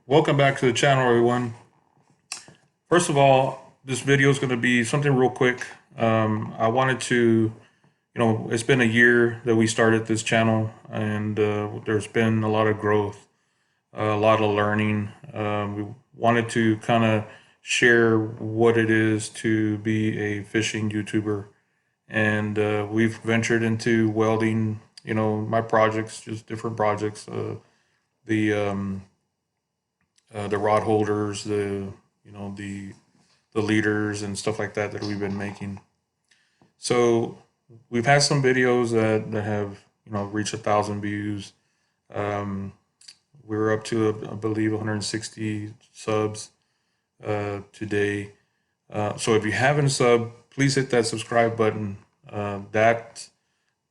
Welcome back to the channel, everyone. First of all, this video is going to be something real quick. I wanted to, it's been a year that we started this channel, and there's been a lot of growth, a lot of learning. We wanted to kind of share what it is to be a fishing YouTuber, and we've ventured into welding, my projects, just different projects, the the rod holders, the leaders and stuff like that we've been making. So we've had some videos that have reached 1,000 views. Um, we're up to I believe 160 subs today. So if you haven't subbed, please hit that subscribe button. That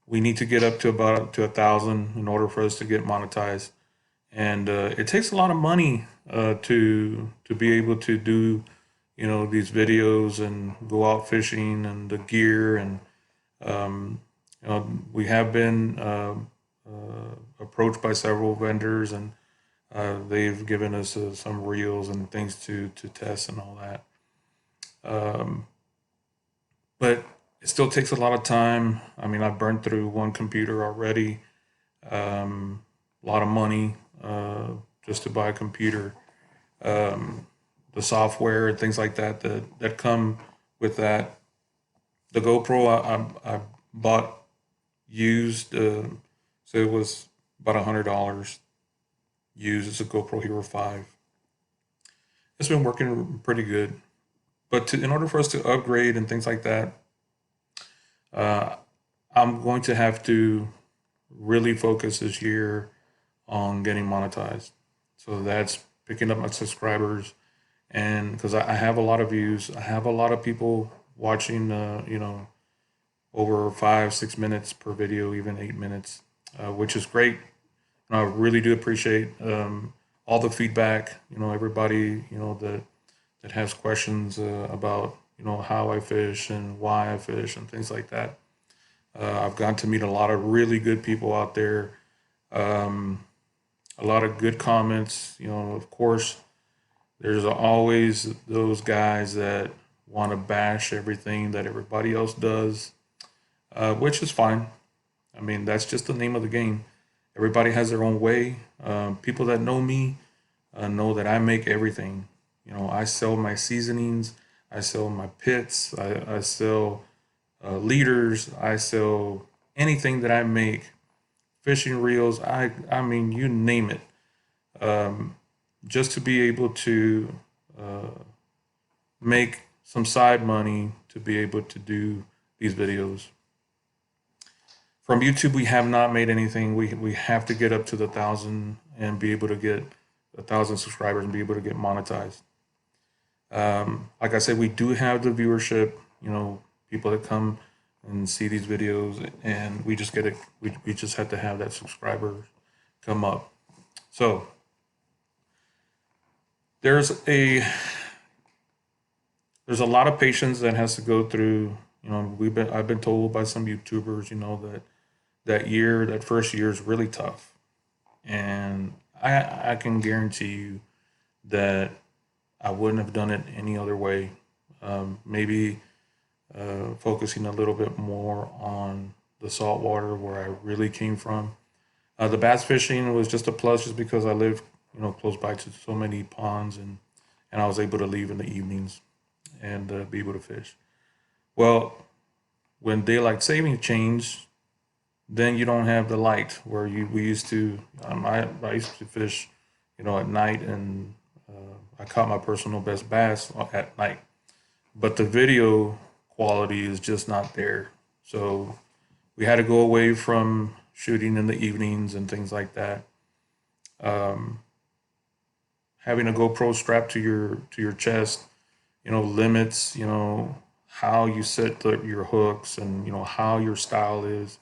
we need to get up to about to 1,000 in order for us to get monetized, and it takes a lot of money to be able to do these videos and go out fishing and the gear, and we have been approached by several vendors, and they've given us some reels and things to test and all that. um, but it still takes a lot of time. I mean, I've burned through one computer already, a lot of money just to buy a computer, the software and things like that come with that. The GoPro I bought used, so it was about $100 used. It's a GoPro Hero 5. It's been working pretty good, but in order for us to upgrade and things like that, uh, I'm going to have to really focus this year on getting monetized. So that's picking up my subscribers, and because I have a lot of views, I have a lot of people watching, over 5, 6 minutes per video, even 8 minutes, which is great. And I really do appreciate all the feedback. Everybody that has questions about how I fish and why I fish and things like that. I've gotten to meet a lot of really good people out there. Um, a lot of good comments. Of course, there's always those guys that want to bash everything that everybody else does, which is fine. I mean, that's just the name of the game. Everybody has their own way. People that know me know that I make everything. I sell my seasonings, I sell my pits, I sell leaders, I sell anything that I make, fishing reels. I mean, you name it. Um, just to be able to uh, make some side money to be able to do these videos. From YouTube, we have not made anything. We have to get up to the 1,000 and be able to get 1,000 subscribers and be able to get monetized. Like I said, we do have the viewership. People that come and see these videos, and we just get it. We just have to have that subscriber come up. So there's a there's a lot of patience that has to go through. I've been told by some YouTubers, that first year is really tough, and I can guarantee you that I wouldn't have done it any other way. Maybe focusing a little bit more on the saltwater where I really came from. The bass fishing was just a plus, just because I live, close by to so many ponds, and I was able to leave in the evenings and be able to fish. Well, when daylight saving changed, then you don't have the light where we used to. I used to fish, at night, and I caught my personal best bass at night. But the video quality is just not there. So we had to go away from shooting in the evenings and things like that. Um, Having a GoPro strapped to your chest, limits, how you set your hooks, and how your style is.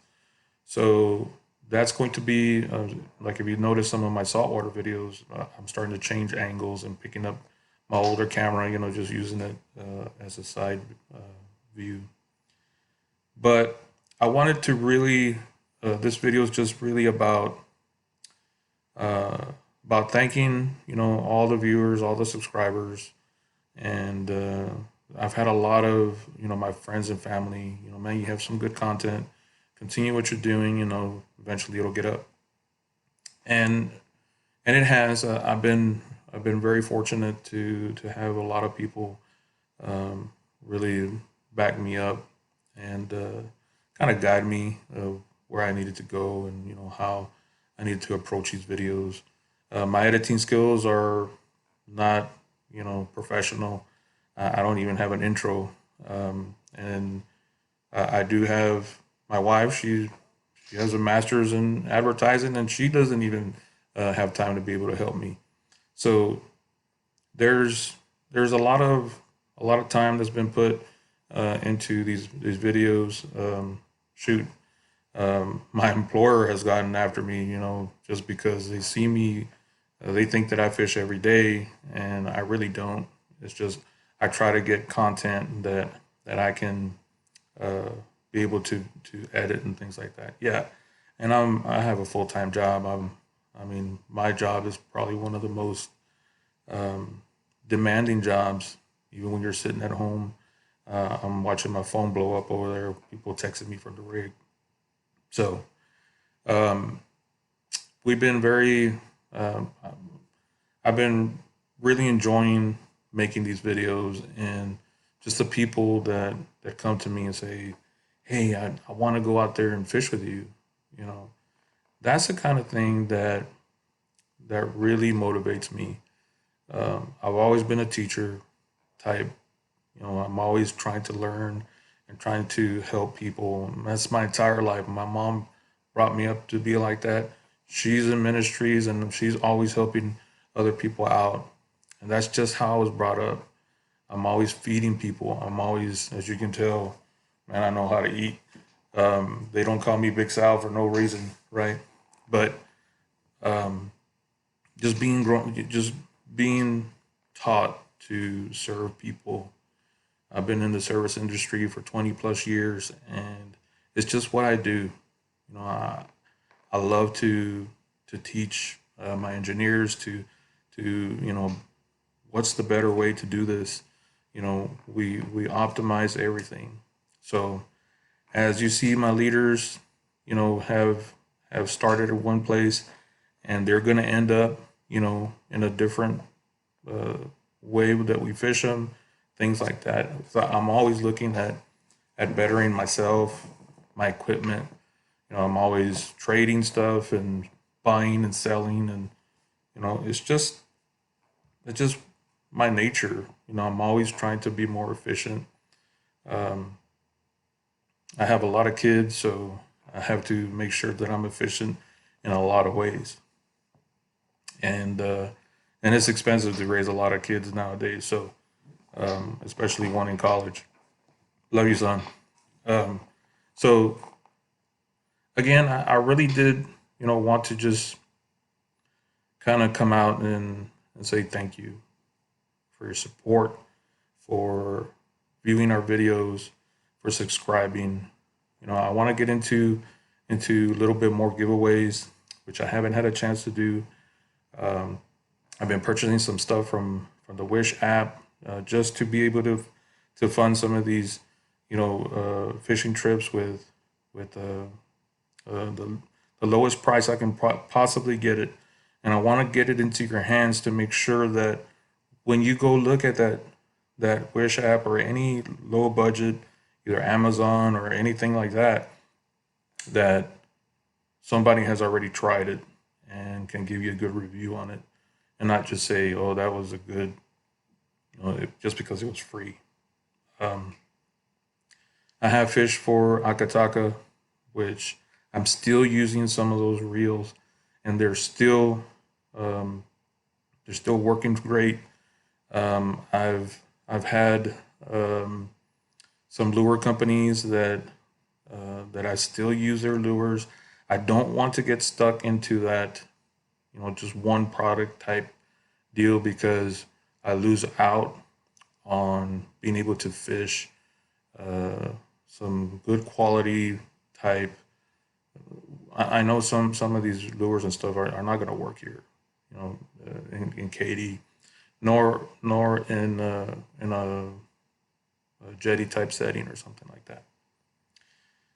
So that's going to be like, if you notice some of my saltwater videos, I'm starting to change angles and picking up my older camera, just using it as a side uh, view. But I wanted to really, this video is just really about uh, about thanking, all the viewers, all the subscribers, and I've had a lot of, my friends and family, man, you have some good content. Continue what you're doing. Eventually it'll get up, and it has. I've been very fortunate to have a lot of people really back me up and kind of guide me where I needed to go, and how I needed to approach these videos. My editing skills are not professional. I don't even have an intro, and I do have my wife. She has a master's in advertising, and she doesn't even have time to be able to help me. So there's there's a lot of time that's been put into these videos. Shoot, my employer has gotten after me, just because they see me. They think that I fish every day, and I really don't. It's just I try to get content that I can uh, be able to edit and things like that. Yeah, and I have a full time job. I mean, my job is probably one of the most um, demanding jobs. Even when you're sitting at home, I'm watching my phone blow up over there. People texting me from the rig. So um, we've been very. Um, I've been really enjoying making these videos, and just the people that come to me and say, "Hey, I want to go out there and fish with you." You know, that's the kind of thing that really motivates me. I've always been a teacher type. I'm always trying to learn and trying to help people. That's my entire life. My mom brought me up to be like that. She's in ministries and she's always helping other people out. And that's just how I was brought up. I'm always feeding people. I'm always, as you can tell, man, I know how to eat. They don't call me Big Sal for no reason, right? But um, just being taught to serve people. I've been in the service industry for 20 plus years, and it's just what I do. I love to teach my engineers to what's the better way to do this. We optimize everything. So as you see, my leaders, have started at one place, and they're going to end up, in a different uh, way that we fish them, things like that. So I'm always looking at bettering myself, my equipment. I'm always trading stuff and buying and selling, and it's just my nature. I'm always trying to be more efficient. Um, I have a lot of kids, so I have to make sure that I'm efficient in a lot of ways, and it's expensive to raise a lot of kids nowadays. So especially one in college. Love you, son. Um, so again, I really did, want to just kind of come out and say thank you for your support, for viewing our videos, for subscribing. I want to get into a little bit more giveaways, which I haven't had a chance to do. Um, I've been purchasing some stuff from the Wish app just to be able to fund some of these, fishing trips with the lowest price I can possibly get it, and I want to get it into your hands to make sure that when you go look at that Wish app or any low budget, either Amazon or anything like that, that somebody has already tried it and can give you a good review on it, and not just say, "Oh, that was a good," just because it was free. Um, I have fished for Akataka, which I'm still using some of those reels, and um, they're still working great. I've had um, some lure companies that I still use their lures. I don't want to get stuck into that, just one product type deal, because I lose out on being able to fish uh, some good quality type. I know some of these lures and stuff are not going to work here. in Katy, nor in a jetty type setting or something like that.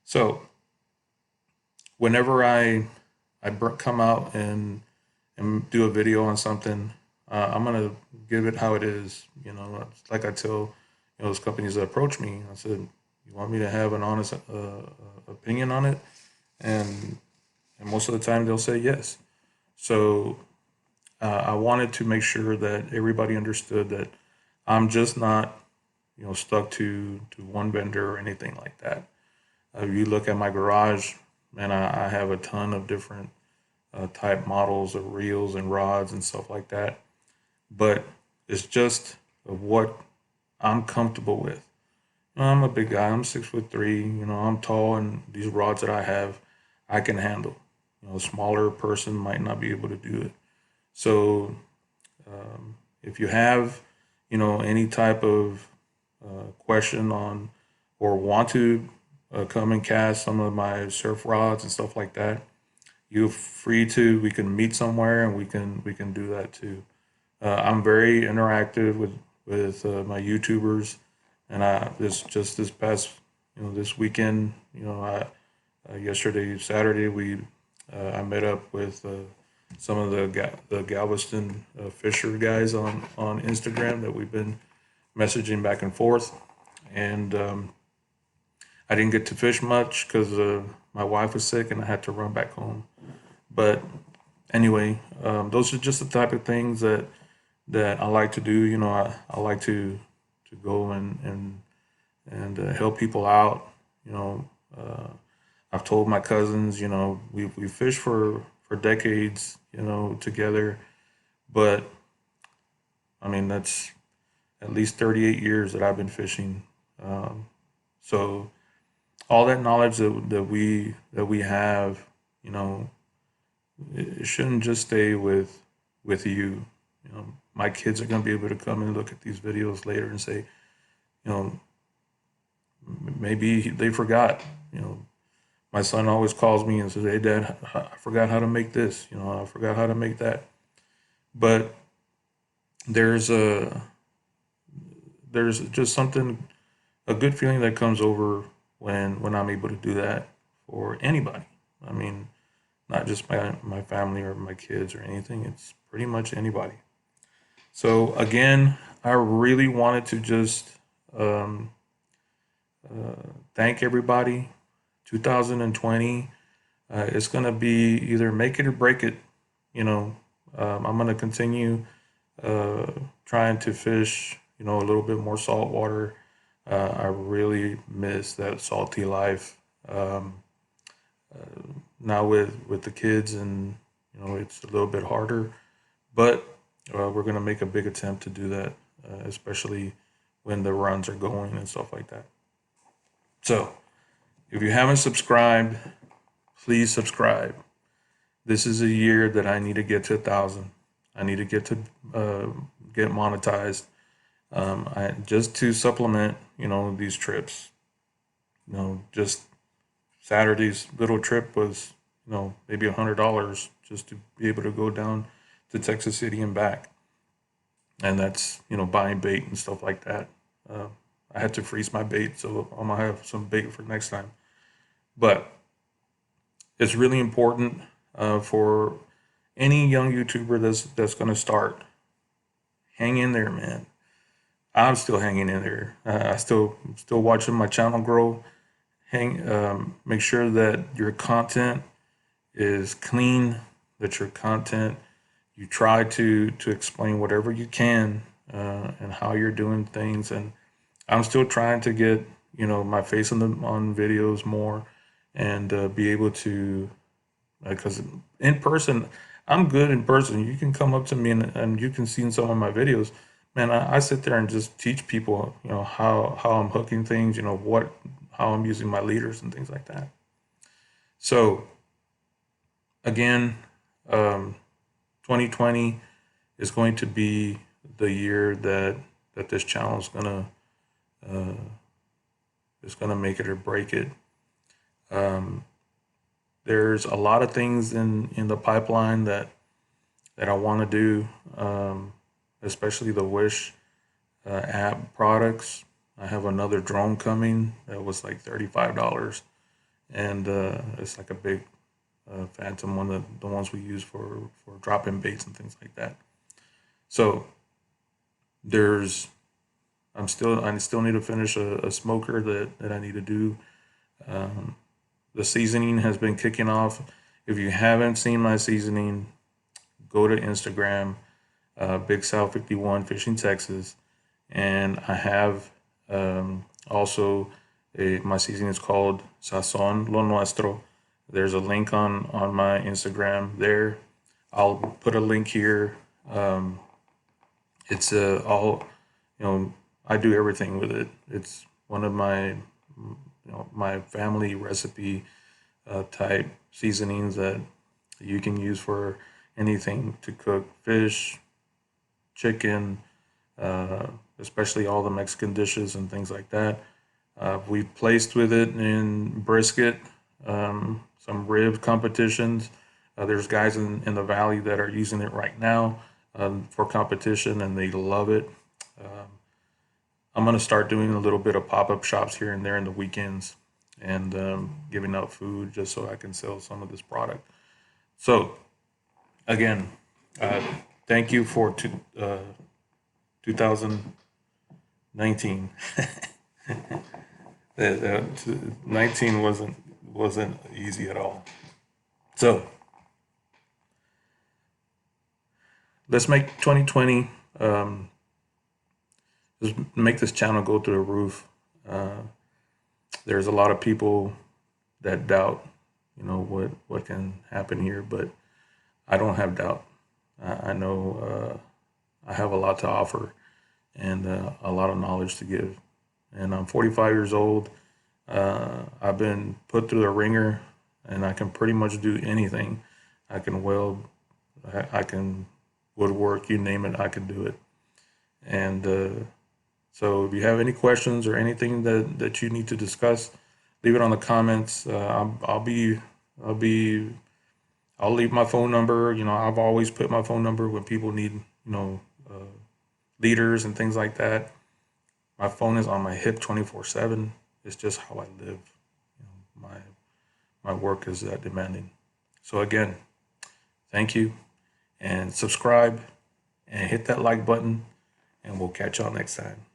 So whenever come out and do a video on something, I'm gonna give it how it is. Like I tell those companies that approach me, I said, you want me to have an honest opinion on it, and most of the time they'll say yes. So I wanted to make sure that everybody understood that I'm just not stuck to one vendor or anything like that. If you look at my garage, man, I have a ton of different type models of reels and rods and stuff like that. But it's just of what I'm comfortable with. I'm a big guy. I'm 6'3". I'm tall, and these rods that I have, I can handle. A smaller person might not be able to do it. So if you have, any type of question on or want to come and cast some of my surf rods and stuff like that, you're free to. We can meet somewhere and we can do that too. I'm very interactive with my YouTubers, and this past this weekend, I yesterday Saturday I met up with some of the Galveston Fisher guys on Instagram that we've been messaging back and forth, and I didn't get to fish much because my wife was sick and I had to run back home. But anyway, those are just the type of things that I like to do. I like to go and help people out. You know, uh, I've told my cousins, we fished for decades, together. But I mean, that's at least 38 years that I've been fishing. So all that knowledge that we have, you know, it shouldn't just stay with you. My kids are going to be able to come and look at these videos later and say, you know, maybe they forgot. You know, my son always calls me and says, "Hey, Dad, I forgot how to make this. I forgot how to make that." But there's a there's just something, a good feeling that comes over when I'm able to do that for anybody. I mean, not just my family or my kids or anything. It's pretty much anybody. So again, I really wanted to just um, thank everybody. 2020, it's gonna be either make it or break it. You know, I'm gonna continue uh, trying to fish. A little bit more saltwater. I really miss that salty life. Um, Now with the kids, and it's a little bit harder, but we're gonna make a big attempt to do that, especially when the runs are going and stuff like that. So if you haven't subscribed, please subscribe. This is a year that I need to get to 1,000. I need to uh, get monetized. I just to supplement, these trips. Just Saturday's little trip was, maybe $100 just to be able to go down to Texas City and back, and that's buying bait and stuff like that. Uh, I had to freeze my bait, so I'm gonna have some bait for next time. But it's really important for any young YouTuber that's gonna start. Hang in there, man. I'm still hanging in there. I still watching my channel grow. Make sure that your content is clean. That your content, you try to explain whatever you can, and how you're doing things. And I'm still trying to get my face on videos more, and be able to, because in person, I'm good in person. You can come up to me, and you can see in some of my videos, man, I sit there and just teach people, how I'm hooking things, how I'm using my leaders and things like that. So again, um, 2020 is going to be the year that this channel uh, is gonna make it or break it. Um, there's a lot of things in the pipeline that that I want to do, especially the Wish app products. I have another drone coming that was like $35, and it's like a big Phantom, one of the ones we use for dropping baits and things like that. So there's I still need to finish a smoker that I need to do. Um, the seasoning has been kicking off. If you haven't seen my seasoning, go to Instagram, Big South 51 Fishing Texas, and I have also my seasoning is called Sazon Lo Nuestro. There's a link on my Instagram there. I'll put a link here. Um, it's all, you know, I do everything with it. It's one of my, my family recipe type seasonings that you can use for anything to cook fish, chicken, uh, especially all the Mexican dishes and things like that. We've placed with it in brisket, some rib competitions. There's guys in the valley that are using it right now for competition, and they love it. Um, I'm gonna start doing a little bit of pop up shops here and there in the weekends, and giving out food just so I can sell some of this product. So again, uh, thank you for 2019. 19 wasn't easy at all. So let's make 2020. Just make this channel go through the roof. Uh, there's a lot of people that doubt, what can happen here, but I don't have doubt. I know I have a lot to offer and a lot of knowledge to give. And I'm 45 years old. I've been put through the ringer, and I can pretty much do anything. I can weld, I can woodwork, you name it, I can do it. And so if you have any questions or anything that you need to discuss, leave it on the comments. I'll be, I'll leave my phone number. I've always put my phone number when people need, uh, leaders and things like that. My phone is on my hip 24/7. It's just how I live. My work is that demanding. So again, thank you, and subscribe and hit that like button, and we'll catch y'all next time.